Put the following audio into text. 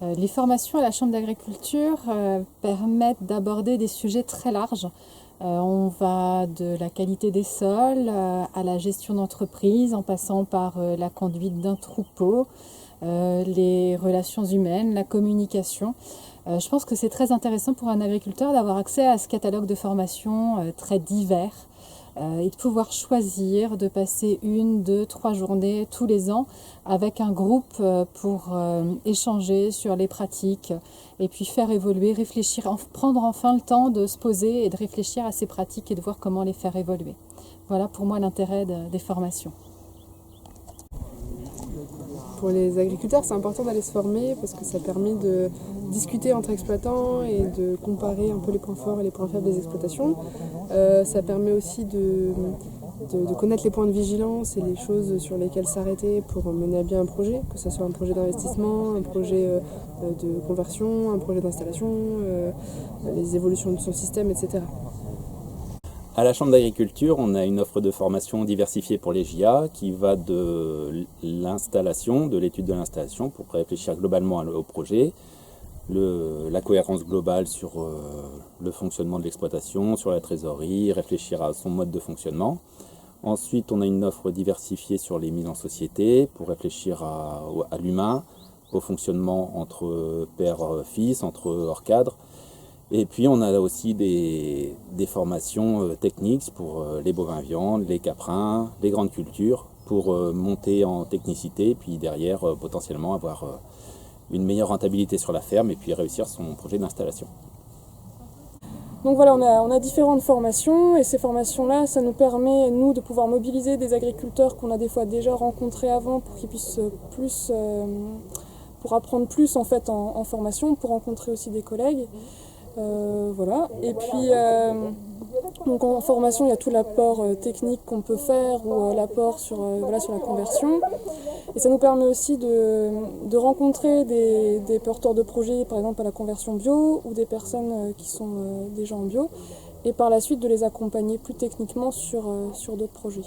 Les formations à la Chambre d'agriculture permettent d'aborder des sujets très larges. On va de la qualité des sols à la gestion d'entreprise, en passant par la conduite d'un troupeau, les relations humaines, la communication. Je pense que c'est très intéressant pour un agriculteur d'avoir accès à ce catalogue de formations très divers et de pouvoir choisir de passer 1, 2, 3 journées tous les ans avec un groupe pour échanger sur les pratiques et puis faire évoluer, réfléchir, prendre enfin le temps de se poser et de réfléchir à ces pratiques et de voir comment les faire évoluer. Voilà pour moi l'intérêt des formations. Pour les agriculteurs, c'est important d'aller se former parce que ça permet de discuter entre exploitants et de comparer un peu les points forts et les points faibles des exploitations. Ça permet aussi de connaître les points de vigilance et les choses sur lesquelles s'arrêter pour mener à bien un projet, que ce soit un projet d'investissement, un projet de conversion, un projet d'installation, les évolutions de son système, etc. À la Chambre d'agriculture, on a une offre de formation diversifiée pour les JA qui va de l'installation, de l'étude de l'installation pour réfléchir globalement au projet, la cohérence globale sur le fonctionnement de l'exploitation, sur la trésorerie, réfléchir à son mode de fonctionnement. Ensuite, on a une offre diversifiée sur les mises en société pour réfléchir à l'humain, au fonctionnement entre père-fils, entre hors cadre. Et puis on a aussi des formations techniques pour les bovins viandes, les caprins, les grandes cultures, pour monter en technicité, puis derrière potentiellement avoir une meilleure rentabilité sur la ferme et puis réussir son projet d'installation. Donc voilà, on a différentes formations et ces formations-là, ça nous permet, nous, de pouvoir mobiliser des agriculteurs qu'on a des fois déjà rencontrés avant pour qu'ils puissent pour apprendre plus en fait en formation, pour rencontrer aussi des collègues. Voilà. Et puis donc en formation il y a tout l'apport technique qu'on peut faire ou l'apport sur la conversion, et ça nous permet aussi de rencontrer des porteurs de projets, par exemple à la conversion bio, ou des personnes qui sont déjà en bio, et par la suite de les accompagner plus techniquement sur d'autres projets.